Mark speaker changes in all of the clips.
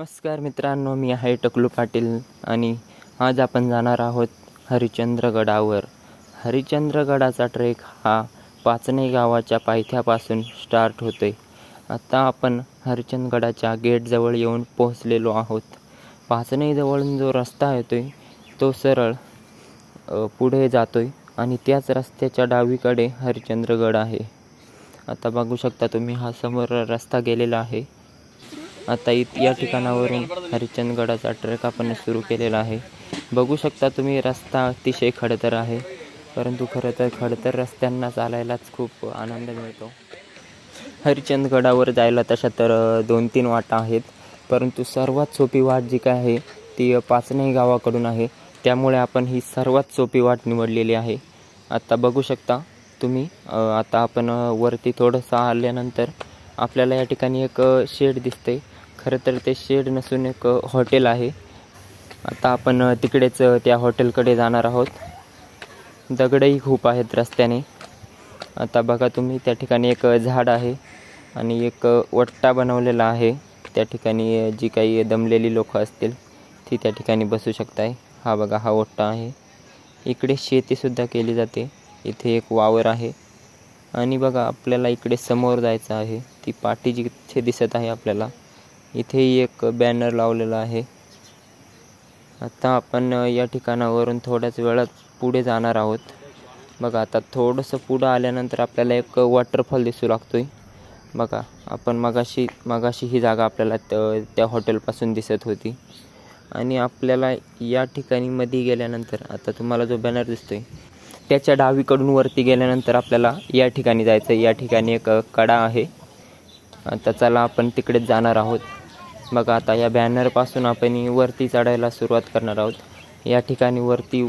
Speaker 1: नमस्कार मित्रांनो, मी आहे टकलू पाटील आणि आज आपण जाणार आहोत हरिश्चंद्रगडावर. हरिश्चंद्रगडाचा ट्रेक हा पाचणे गावाच्या पायथ्यापासून स्टार्ट होतोय. आता आपण हरिश्चंद्रगडाच्या गेटजवळ येऊन पोहोचलेलो आहोत. पाचणेजवळून जो रस्ता येतोय तो सरळ पुढे जातोय आणि त्याच रस्त्याच्या डावीकडे हरिश्चंद्रगड आहे. आता बघू शकता तुम्ही, हा समोर रस्ता गेलेला आहे. आता या ठिकाणावरून हरिश्चंद्रगडाचा ट्रेक आपण सुरू केलेला आहे. बघू शकता तुम्ही, रस्ता अतिशय खडतर आहे, परंतु खरं तर खडतर रस्त्यांना चालायलाच खूप आनंद मिळतो. हरिश्चंद्रगडावर जायला तशा तर 2-3 वाटा आहेत, परंतु सर्वात सोपी वाट जी काय आहे ती पाचणे गावाकडून आहे. त्यामुळे आपण ही सर्वात सोपी वाट निवडलेली आहे. आता बघू शकता तुम्ही, आता आपण वरती थोडंसं आल्यानंतर आपल्याला या ठिकाणी एक शेड दिसते. खरं तर ते शेड नसून एक हॉटेल आहे. आता आपण तिकडेच त्या हॉटेलकडे जाणार आहोत. दगडही खूप आहेत रस्त्याने. आता बघा तुम्ही, त्या ठिकाणी एक झाड आहे आणि एक वट्टा बनवलेला आहे. त्या ठिकाणी जी काही दमलेली लोकं असतील ती त्या ठिकाणी बसू शकताय. हा बघा, हा वट्टा आहे. इकडे शेतीसुद्धा केली जाते. इथे एक वावर आहे आणि बघा आपल्याला इकडे समोर जायचं आहे. ती पाटी जिथे दिसत आहे आपल्याला, इथेही एक बॅनर लावलेला आहे. आता आपण या ठिकाणावरून थोड्याच वेळात पुढे जाणार आहोत. बघा, आता थोडंसं पुढं आल्यानंतर आपल्याला एक वॉटरफॉल दिसू लागतोय. बघा, आपण मगाशी ही जागा आपल्याला त्या हॉटेलपासून दिसत होती. आणि आपल्याला या ठिकाणी मध्ये गेल्यानंतर, आता तुम्हाला जो बॅनर दिसतोय त्याच्या डावीकडून वरती गेल्यानंतर आपल्याला या ठिकाणी जायचं आहे. या ठिकाणी एक कडा आहे. आता चला आपण तिकडेच जाणार आहोत. बघा, आता या बॅनरपासून आपण वरती चढायला सुरुवात करणार आहोत. या ठिकाणी वरती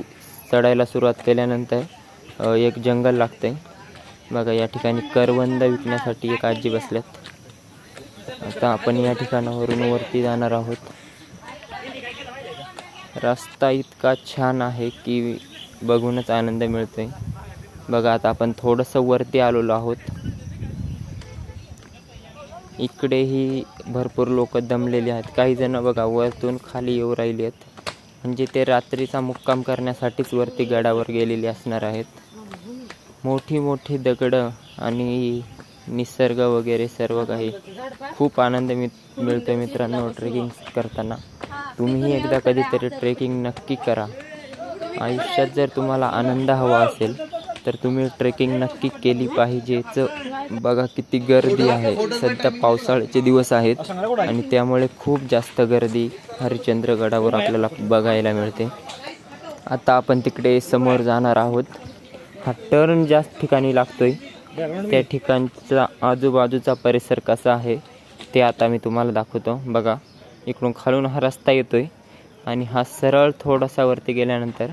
Speaker 1: चढायला सुरुवात केल्यानंतर एक जंगल लागतंय. बघा, या ठिकाणी करवंद विकण्यासाठी एक आजी बसल्यात. आता आपण या ठिकाणावरून वरती जाणार आहोत. रस्ता इतका छान आहे की बघूनच आनंद मिळतोय. बघा, आता आपण थोडंसं वरती आलेलो आहोत. इकडेही भरपूर लोक दमलेली आहेत. काही जण बघा वरतून खाली येऊ राहिली आहेत, म्हणजे ते रात्रीचा मुक्काम करण्यासाठीच वरती गडावर गेलेले असणार आहेत. मोठी मोठी दगडं आणि निसर्ग वगैरे सर्व काही, खूप आनंद मिळतो मित्रांनो ट्रेकिंग करताना. तुम्ही एकदा कधीतरी ट्रेकिंग नक्की करा. आयुष्यात जर तुम्हाला आनंद हवा असेल तर तुम्ही ट्रेकिंग नक्की केली पाहिजेच. बघा किती गर्दी आहे. सध्या पावसाळ्याचे दिवस आहेत आणि त्यामुळे खूप जास्त गर्दी हरिश्चंद्रगडावर आपल्याला बघायला मिळते. आता आपण तिकडे समोर जाणार आहोत. हा टर्न जास्त ठिकाणी लागतोय. त्या ठिकाणचा आजूबाजूचा परिसर कसा आहे ते आता मी तुम्हाला दाखवतो. बघा, इकडून खालून हा रस्ता येतोय आणि हा सरळ थोडासा वरती गेल्यानंतर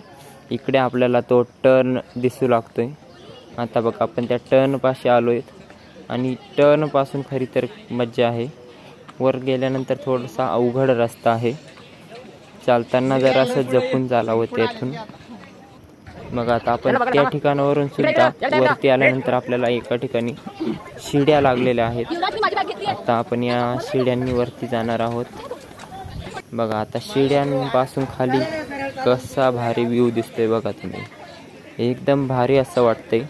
Speaker 1: इकडे आपल्याला तो टर्न दिसू लागतोय. आता बघा, आपण त्या टर्नपाशी आलो आहेत आणि टर्नपासून खरी तर मज्जा आहे. वर गेल्यानंतर थोडासा अवघड रस्ता आहे. चालताना जरा असं जपून चालावं त्यातून. मग आता आपण त्या ठिकाणावरून सुद्धा वरती आल्यानंतर आपल्याला एका ठिकाणी शिड्या लागलेल्या आहेत. आता आपण या शिड्यांनी वरती जाणार आहोत. बघा, आता शिड्यांपासून खाली कसा भारी व्ह्यू दिसतोय बघा तुम्ही, एकदम भारी असं वाटतंय.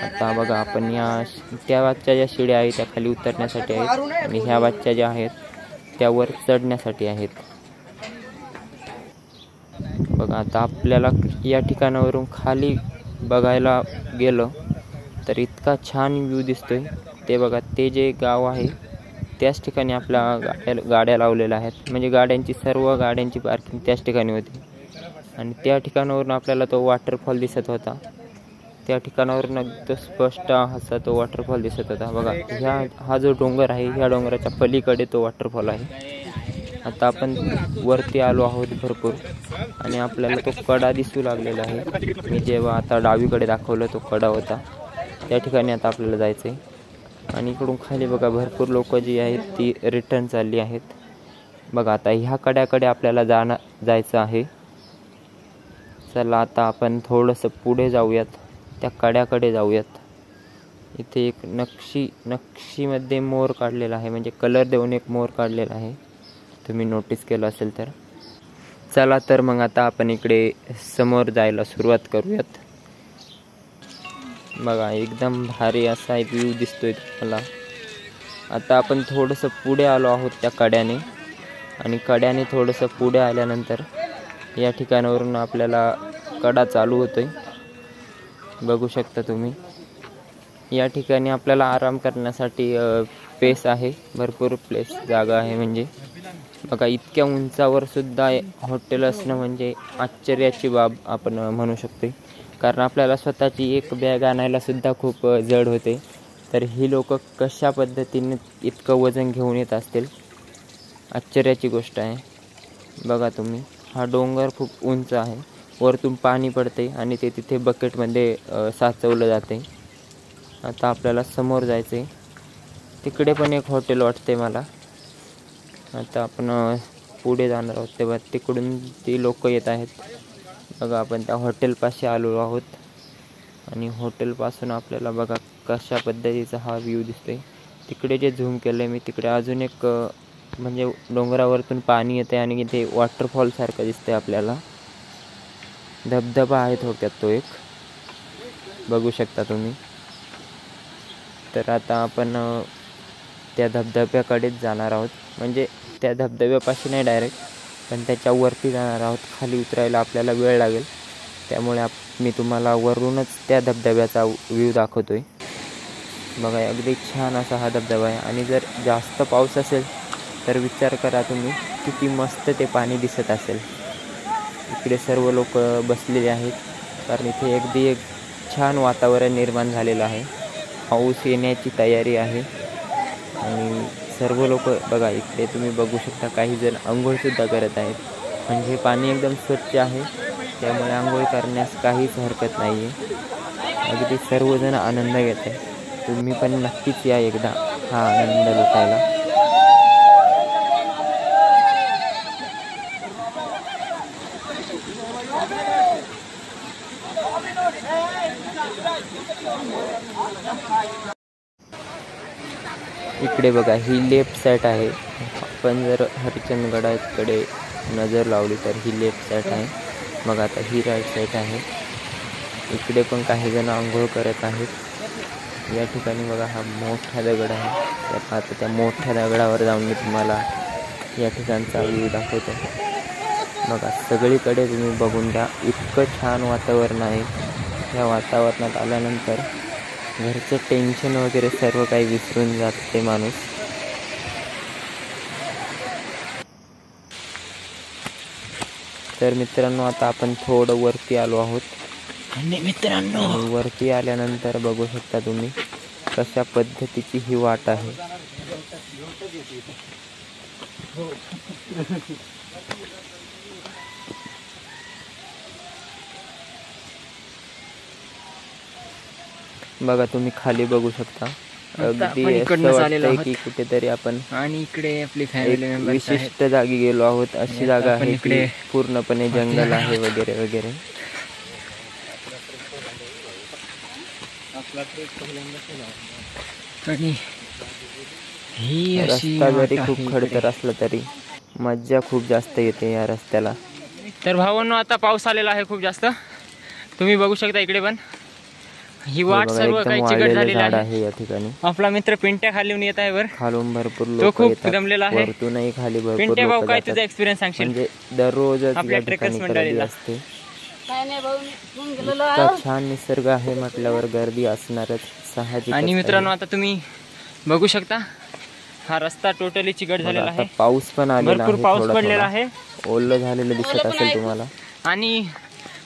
Speaker 1: आता बघा, आपण त्या बाजूच्या ज्या शिड्या आहेत त्या खाली उतरण्यासाठी आहेत आणि ह्या बाजूच्या ज्या आहेत त्यावर चढण्यासाठी आहेत. बघा, आता आपल्याला या ठिकाणावरून खाली बघायला गेलं तर इतका छान व्ह्यू दिसतोय. ते बघा, ते जे गाव आहे त्याच ठिकाणी आपल्या गाड्या लावलेल्या आहेत. म्हणजे सर्व गाड्यांची पार्किंग त्याच ठिकाणी होती आणि त्या ठिकाणावरून आपल्याला तो वॉटरफॉल दिसत होता. त्या ठिकाणावरून अगदी स्पष्ट असा तो वॉटरफॉल दिसत होता. बघा, हा जो डोंगर आहे, ह्या डोंगराच्या पलीकडे तो वॉटरफॉल आहे. आता आपण वरती आलो आहोत भरपूर आणि आपल्याला तो कडा दिसू लागलेला आहे. मी जेव्हा आता डावीकडे दाखवलं तो कडा होता. त्या ठिकाणी आता आपल्याला जायचं आहे. आणि इकडून खाली बघा, भरपूर लोक जी आहेत ती रिटर्न चालली आहेत. बघा, आता ह्या कड्याकडे आपल्याला जायचं आहे. चला आता आपण थोडंसं पुढे जाऊयात, त्या कड्याकडे जाऊयात. इथे एक नक्षीमध्ये मोर काढलेला आहे, म्हणजे कलर देऊन एक मोर काढलेला आहे, तुम्ही नोटीस केलं असेल तर. चला तर मग आता आपण इकडे समोर जायला सुरुवात करूयात. बघा एकदम भारी असा व्ह्यू दिसतोय तुम्हाला. आता आपण थोडंसं पुढे आलो आहोत त्या कड्याने, आणि कड्याने थोडंसं पुढे आल्यानंतर या ठिकाणावरून आपल्याला कडा चालू होतोय. बघू शकता तुम्ही. या ठिकाणी आपल्याला आराम करण्यासाठी स्पेस आहे, भरपूर जागा आहे. म्हणजे बघा इतक्या उंचावर सुद्धा हॉटेल असणं म्हणजे आश्चर्याची बाब आपण म्हणू शकतो. कारण आपल्याला स्वतःची एक बॅग आणायला सुद्धा खूप जड होते, तर ही लोक कशा पद्धतीने इतकं वजन घेऊन येत असतील, आश्चर्याची गोष्ट आहे. बघा तुम्ही, हा डोंगर खूप उंच आहे, वरतून पाणी पडते आणि ते तिथे बकेटमध्ये साचवलं जाते. आता आपल्याला समोर जायचं आहे, तिकडे पण एक हॉटेल वाटते मला. आता आपण पुढे जाणार आहोत तेव्हा तिकडून ती लोक येत आहेत. बघा आपण त्या हॉटेलपाशी आलो आहोत, आणि हॉटेलपासून आपल्याला बघा कशा पद्धतीचा हा व्ह्यू दिसतोय. तिकडे जे झूम केलं आहे मी, तिकडे अजून एक म्हणजे डोंगरावरतून पाणी येते आणि ते वॉटरफॉल सारखं दिसतंय आपल्याला. धबधबा आहे थोडक्यात तो एक, बघू शकता तुम्ही. तर आता आपण त्या धबधब्याकडेच जाणार आहोत, म्हणजे त्या धबधब्यापाशी नाही डायरेक्ट, पण त्याच्यावरती जाणार आहोत. खाली उतरायला आपल्याला वेळ लागेल, त्यामुळे मी तुम्हाला वरूनच त्या धबधब्याचा व्ह्यू दाखवतोय. बघा अगदी छान असा हा धबधबा आहे, आणि जर जास्त पाऊस असेल तर विचार करा तुम्ही किती मस्त ते पाणी दिसत असेल. इकडे सर्व लोक बसलेले आहेत, कारण इथे अगदी एक छान वातावरण निर्माण झालेलं आहे. पाऊस येण्याची तयारी आहे, आणि सर्व लोक बघा इकडे तुम्ही बघू शकता, काही जण आंघोळसुद्धा करत आहेत. म्हणजे पाणी एकदम स्वच्छ आहे, त्यामुळे आंघोळ करण्यास काहीच हरकत नाही आहे. अगदी सर्वजण आनंद घेत आहे. तुम्ही पण नक्कीच या एकदा हा आनंद लुटायला. इकडे बघा ही लेफ्ट साईड आहे. आपण जर हरिश्चंद्रगडाकडे नजर लावली तर ही लेफ्ट साईड आहे. मग आता ही राईट साईड आहे. इकडे पण काही जण आंघोळ करत आहेत. या ठिकाणी बघा हा मोठा दगड आहे. तर आता त्या मोठ्या दगडावर जाऊन मी तुम्हाला या ठिकाणचा व्ह्यू दाखवतो. बघा सगळीकडे तुम्ही बघून घ्या, इतकं छान वातावरण आहे. या वातावरणात आल्यानंतर घरचं टेन्शन वगैरे सर्व काही विसरून जाते माणूस. तर मित्रांनो आता आपण थोडं वरती आलो आहोत, आणि मित्रांनो वरती आल्यानंतर बघू शकता तुम्ही कशा पद्धतीची ही वाट आहे. बघा तुम्ही खाली बघू शकता, अगदी असं वाटतंय की कुठेतरी आपण
Speaker 2: आणि इकडे आपली फॅमिली मेंबर्स
Speaker 1: विशिष्ट जागी गेलो आहोत. अशी जागा आहे की पूर्णपणे जंगल आहे वगैरे वगैरे.
Speaker 2: आणि ही
Speaker 1: रस्ता जरी खूप खडतर असला तरी मज्जा खूप जास्त येते या रस्त्याला.
Speaker 2: तर भावांनो आता पाऊस आलेला आहे खूप जास्त, तुम्ही बघू शकता. इकडे पण ही वाट सर्व काही चिकट झालेली
Speaker 1: आहे. या ठिकाणी
Speaker 2: आपला मित्र पिंट्या खाली येत आहे. वर
Speaker 1: खालून भरपूर
Speaker 2: तो
Speaker 1: लोक
Speaker 2: खूप दमलेला आहे.
Speaker 1: वरतूनही खाली भरपूर
Speaker 2: पिंट्या भाऊ
Speaker 1: लोक
Speaker 2: काय
Speaker 1: जातात.
Speaker 2: तुझा एक्सपिरियन्स सांगशील?
Speaker 1: म्हणजे दररोजच
Speaker 2: आपल्या
Speaker 1: या ठिकाणी
Speaker 2: ट्रेकर्स
Speaker 1: गर्दी
Speaker 2: मंडळीला
Speaker 1: असते. इतका छान निसर्ग आहे म्हटल्यावर गर्दी असणारच साहजिक.
Speaker 2: आणि मित्रांनो आता तुम्ही बघू शकता हा रस्ता टोटली चिकट झालेला आहे.
Speaker 1: पाऊस पण आलेला आहे,
Speaker 2: भरपूर पाऊस पडलेला आहे,
Speaker 1: ओलं झालेलं दिसत असेल तुम्हाला.
Speaker 2: आणि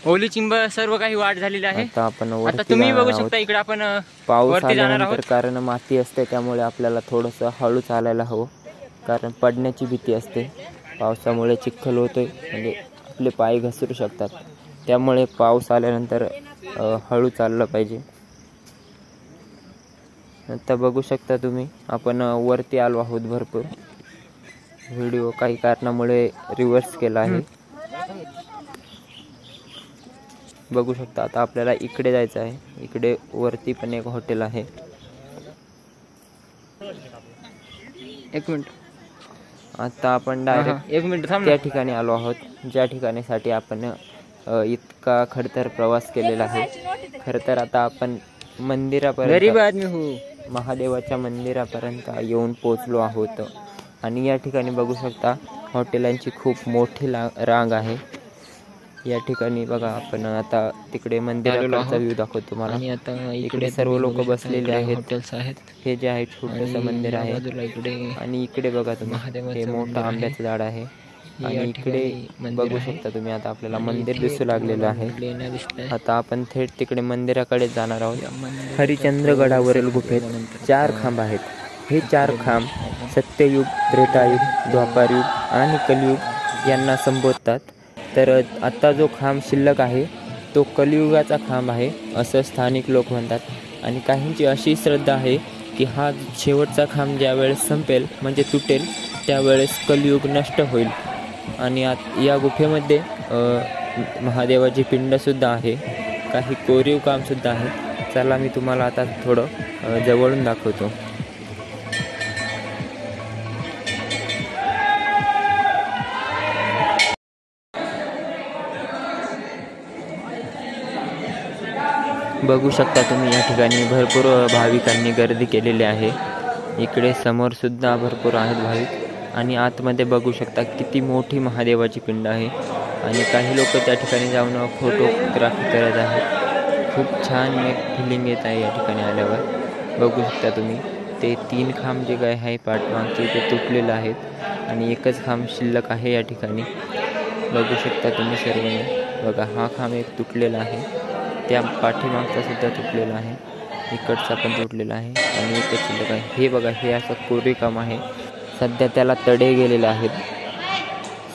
Speaker 2: ओली चिंब सर्व काही वाट झालेली आहे.
Speaker 1: आता
Speaker 2: तुम्ही बघू शकता इकडे आपण
Speaker 1: पाऊस आल्यानंतर कारण माती असते त्यामुळे आपल्याला थोडंसं हळू चालायला हवं, कारण पडण्याची भीती असते. पावसामुळे चिखल होतोय, म्हणजे आपले पाय घसरू शकतात. त्यामुळे पाऊस आल्यानंतर हळू चाललं पाहिजे. आता बघू शकता तुम्ही आपण वरती आलो आहोत. भरपूर व्हिडिओ काही कारणामुळे रिव्हर्स केला आहे. बघू शकता आता आपल्याला इकडे जायचं आहे. इकडे वरती पण एक हॉटेल आहे,
Speaker 2: एक मिनिट.
Speaker 1: आता आपण डायरेक्ट
Speaker 2: एक मिनिट थांब
Speaker 1: त्या ठिकाणी आलो आहोत ज्या ठिकाणीसाठी आपण इतका खडतर प्रवास केलेला आहे. खरं तर आता आपण
Speaker 2: गरीब आदमी हो.
Speaker 1: महादेवाच्या मंदिरापर्यंत येऊन पोचलो आहोत. आणि या ठिकाणी बघू शकता हॉटेलांची खूप मोठी रांग आहे. या ठिकाणी बघा आपण आता तिकडे मंदिराचा व्ह्यू दाखवतो तुम्हाला.
Speaker 2: आणि आता
Speaker 1: इकडे सर्व लोक बसलेले आहेत.
Speaker 2: हॉटेल्स आहेत.
Speaker 1: हे जे आहे छोटंसं मंदिर आहे. आणि इकडे बघा तुम्ही हे मोठं आंब्याचं झाड आहे. आणि इकडे बघू शकता तुम्ही आता आपल्याला मंदिर दिसू लागलेलं आहे. आता आपण थेट तिकडे मंदिराकडे जाणार आहोत. हरिश्चंद्रगडावरील गुफेत 4 खांब आहेत. हे 4 खांब सत्ययुग, त्रेतायुग, द्वापारयुग आणि कलियुग यांना संबोधतात. तर आता जो खांब शिल्लक आहे तो कलियुगाचा खांब आहे असं स्थानिक लोक म्हणतात. आणि काहींची अशी श्रद्धा आहे की हा शेवटचा खांब ज्यावेळेस संपेल म्हणजे तुटेल त्यावेळेस कलियुग नष्ट होईल. आणि या गुफेमध्ये महादेवाची पिंडसुद्धा आहे. काही कोरीव कामसुद्धा आहे. चला मी तुम्हाला आता थोडं जवळून दाखवतो. बघू शकता तुम्ही या ठिकाणी भरपूर भाविकांनी गर्दी केलेली आहे. इकडे समोरसुद्धा भरपूर आहेत भाविक. आणि आतमध्ये बघू शकता किती मोठी महादेवाची पिंड आहे. आणि काही लोक त्या ठिकाणी जाऊन फोटोग्राफी करत आहेत. खूप छान एक फिलिंग येत आहे या ठिकाणी आल्यावर. बघू शकता तुम्ही ते 3 खांब जे काय आहे पाठमागचे ते तुटलेले आहेत. आणि एकच खांब शिल्लक आहे या ठिकाणी. बघू शकता तुम्ही सर्वांनी. बघा हा खांब एक तुटलेला आहे. त्या पाठीमागचा सुद्धा तुटलेला आहे. इकडचा पण तुटलेला आहे. आणि एकच शिल्लक आहे. हे बघा हे असं कोरीव काम आहे. सध्या त्याला तडे गेलेले आहेत.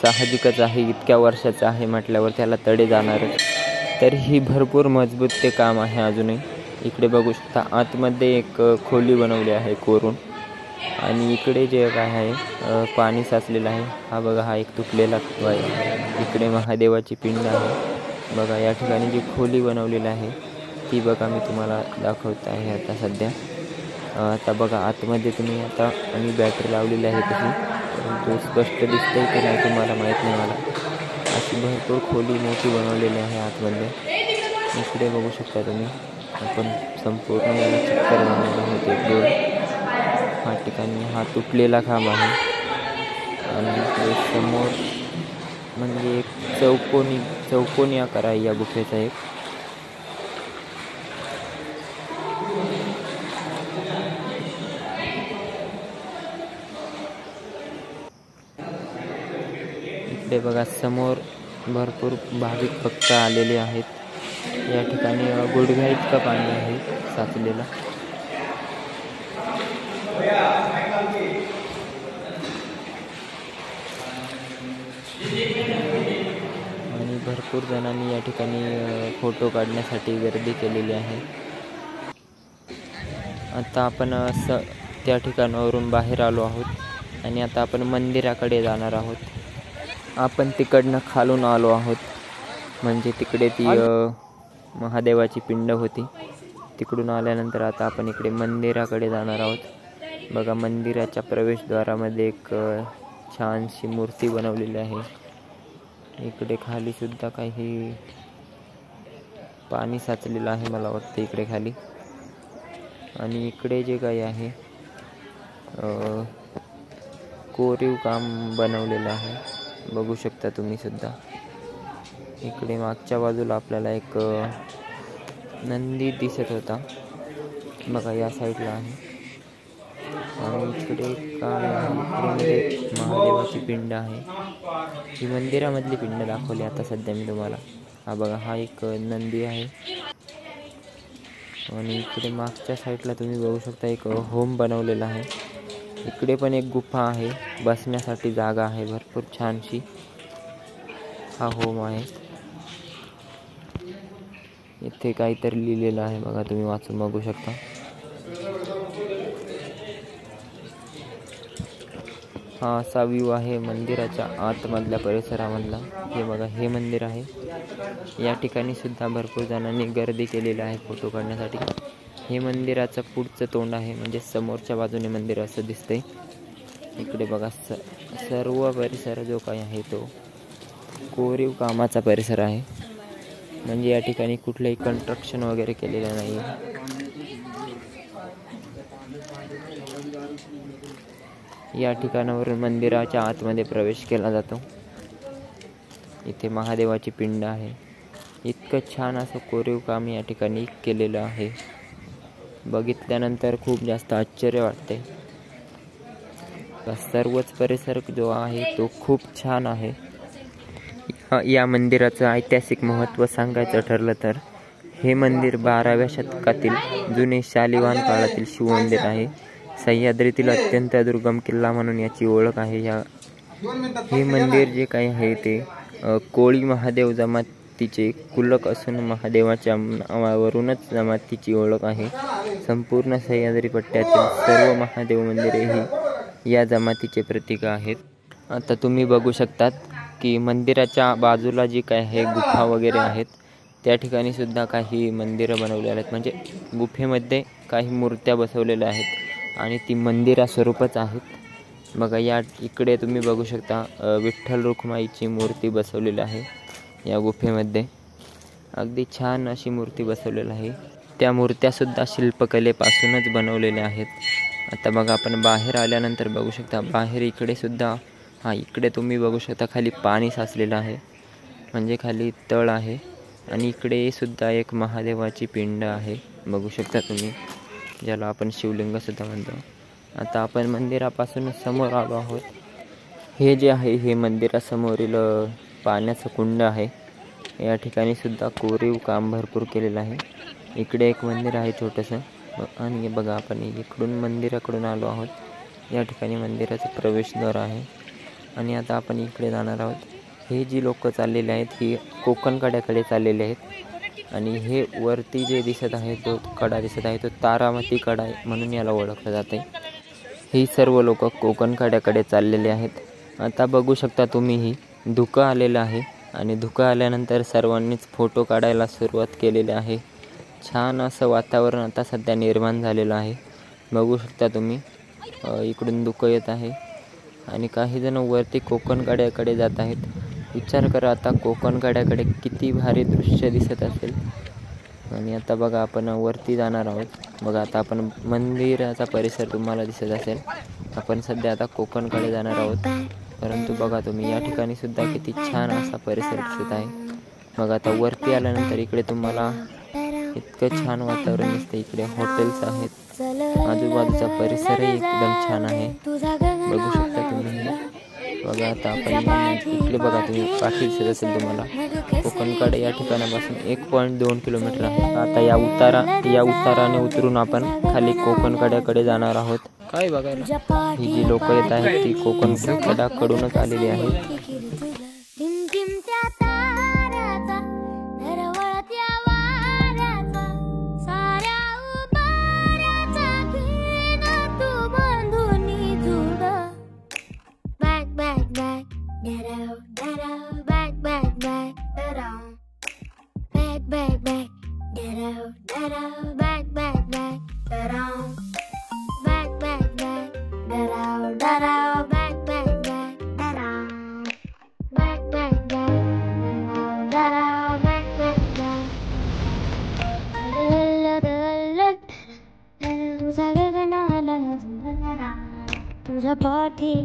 Speaker 1: साहजिकच आहे, इतक्या वर्षाचं आहे म्हटल्यावर त्याला तडे जाणारच. तरीही भरपूर मजबूत ते काम आहे अजूनही. इकडे बघू शकता आतमध्ये एक खोली बनवली आहे कोरून. आणि इकडे जे काय आहे पाणी साचलेलं आहे. हा बघा हा एक तुटलेला आहे. इकडे महादेवाची पिंड आहे. बघा या ठिकाणी जी खोली बनवलेली आहे ती बघा मी तुम्हाला दाखवत आहे आता सध्या. आता बघा आतमध्ये तुम्ही आता आणि बॅटरी लावलेली आहे तशी, परंतु स्पष्ट दिसतंय की नाही तुम्हाला माहीत नाही मला. अशी भरपूर खोली मोठी बनवलेली आहे आतमध्ये. इकडे बघू शकता तुम्ही. आपण संपूर्ण याला चक्कर बनवले आहोत एक दोन. हा ठिकाणी हा तुटलेला खांब आहे. आणि इकडे समोर म्हणजे एक चौकोनी आकार आहे या गुफेचा एक. इकडे बघा समोर भरपूर भाविक भक्त आलेले आहेत. या ठिकाणी गुडघ्या इतका पाणी आहे साचलेला. आणि भरपूर जणांनी या ठिकाणी फोटो काढण्यासाठी गर्दी केलेली आहे. आता आपण त्या ठिकाणावरून बाहेर आलो आहोत आणि आता आपण मंदिराकडे जाणार आहोत. आपण तिकडनं खालून आलो आहोत, म्हणजे तिकडे ती महादेवाची पिंड होती. तिकडून आल्यानंतर आता आपण इकडे मंदिराकडे जाणार आहोत. बघा मंदिराच्या प्रवेशद्वारामध्ये एक छानशी मूर्ती बनवलेली आहे. इकडे खाली सुद्धा काही पाणी साचलेलं आहे मला वाटतं इकडे खाली. आणि इकडे जे काही आहे कोरीव काम बनवलेलं आहे. बघू शकता तुम्ही सुद्धा. इकडे मागच्या बाजूला आपल्याला एक नंदी दिसत होता बघा या साईडला आहे. आणि इकडे काय आहे, महादेवाची पिंड आहे. ही मंदिरामधली पिंड दाखवली आता सध्या मी तुम्हाला. हा बघा हा एक नंदी आहे. आणि इकडे मागच्या साईडला तुम्ही बघू शकता एक होम बनवलेला आहे. इकडे पण एक गुफा आहे, बसण्यासाठी जागा आहे भरपूर छानशी. हा होम आहे. इथे काहीतरी लिहिलेलं आहे बघा, तुम्ही वाचून बघू शकता. हा असा व्ह्यू आहे मंदिराच्या आतमधल्या परिसरामधला. हे बघा हे मंदिर आहे. या ठिकाणी सुद्धा भरपूर जणांनी गर्दी केलेली आहे फोटो काढण्यासाठी. हे मंदिराचं पुढचं तोंड आहे, म्हणजे समोरच्या बाजूने मंदिर असं दिसतंय. इकडे बघा सर्व परिसर जो काही आहे तो कोरीव कामाचा परिसर आहे. म्हणजे या ठिकाणी कुठलंही कन्स्ट्रक्शन वगैरे केलेलं नाही. या ठिकाणावरून मंदिराच्या आतमध्ये प्रवेश केला जातो. इथे महादेवाची पिंड आहे. इतकं छान असं कोरीव काम या ठिकाणी केलेलं आहे. बघितल्यानंतर खूप जास्त आश्चर्य वाटते. सर्वच परिसर जो आहे तो खूप छान आहे. या मंदिराचं ऐतिहासिक महत्त्व सांगायचं ठरलं तर हे मंदिर 12व्या शतकातील जुने शालिवाहन काळातील शिवमंदिर आहे. सह्याद्रीतील अत्यंत दुर्गम किल्ला म्हणून याची ओळख आहे. हे मंदिर जे काही आहे ते कोळी महादेव जमातीचे कुलक असून महादेवाच्या नावावरूनच जमातीची ओळख आहे. संपूर्ण सह्याद्री पट्ट्यातील सर्व महादेव मंदिरे ही या जमातीचे प्रतीक आहेत. आता तुम्ही बघू शकतात की मंदिराच्या बाजूला जी काय आहे गुफा वगैरे आहेत, त्या ठिकाणी सुद्धा काही मंदिरं बनवलेली आहेत. म्हणजे गुफेमध्ये काही मूर्त्या बसवलेल्या आहेत आणि ती मंदिरा स्वरूपच आहेत. बघा या इकडे तुम्ही बघू शकता विठ्ठल रुक्माईची मूर्ती बसवलेली आहे. या गुफेमध्ये अगदी छान अशी मूर्ती बसवलेली आहे. त्या मूर्त्यासुद्धा शिल्पकलेपासूनच बनवलेल्या आहेत. आता बघा आपण बाहेर आल्यानंतर बघू शकता बाहेर इकडे सुद्धा इकडे तुम्ही बघू शकता खाली पाणी साचलेलं आहे, म्हणजे खाली तळ आहे. आणि इकडे सुद्धा एक महादेवाची पिंड आहे, बघू शकता तुम्ही, ज्याला आपण शिवलिंगसुद्धा म्हणतो. आता आपण मंदिरापासून समोर आलो आहोत. हे जे आहे हे मंदिरासमोरील पाण्याचं कुंड आहे. या ठिकाणी सुद्धा कोरीव काम भरपूर केलेलं आहे. इकडे एक मंदिर आहे छोटंसं. आणि बघा आपण इकडून मंदिराकडून आलो आहोत. या ठिकाणी मंदिराचा प्रवेशद्वार आहे. आणि आता आपण इकडे जाणार आहोत. हे जी लोक चाललेले आहेत ही कोकण कड्याकडे चाललेले आहेत. आणि हे वरती जे दिसत आहे तो कडा दिसत आहे तो तारामती कडा म्हणून याला ओळखलं जाते. ही सर्व लोक कोकण कड्याकडे चाललेले आहेत. आता बघू शकता तुम्ही ही धुकं आलेलं आहे आणि धुकं आल्यानंतर सर्वांनीच फोटो काढायला सुरुवात केलेली आहे. छान असं वातावरण आता सध्या निर्माण झालेलं आहे. बघू शकता तुम्ही इकडून धुकं येत आहे आणि काही जण वरती कोकण कड्याकडे जात आहेत. विचार करा आता कोकण कड्याकडे किती भारी दृश्य दिसत असेल. आणि आता बघा आपण वरती जाणार आहोत. बघा आता आपण मंदिराचा परिसर तुम्हाला दिसत असेल. आपण सध्या आता कोकणकडे जाणार आहोत. परंतु बघा तुम्ही या ठिकाणी सुद्धा किती छान असा परिसर दिसत आहे. मग आता वरती आल्यानंतर इकडे तुम्हाला इतकं छान वातावरण दिसतं. इकडे हॉटेल्स आहेत. आजूबाजूचा परिसरही एकदम छान आहे, बघू शकता तुम्ही. बघा आता आपण इकडे बघा तुम्ही पाठी दिसत असेल तुम्हाला. कोकणकडे या ठिकाणापासून 1.2 किलोमीटर आहे. आता या उताराने उतरून आपण खाली कोकणकड्याकडे जाणार आहोत. काय बघायला ही जी लोक येत आहेत ती कोकणकड्याकडूनच आलेली आहेत.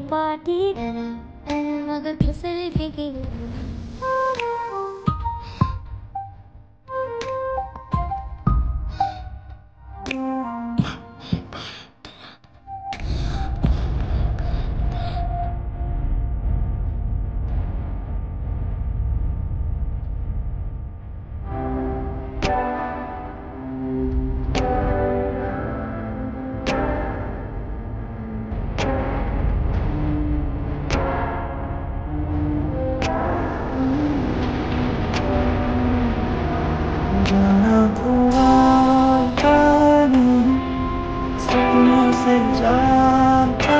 Speaker 3: पाठी मगर कसरी फेंकी सपनों से जाता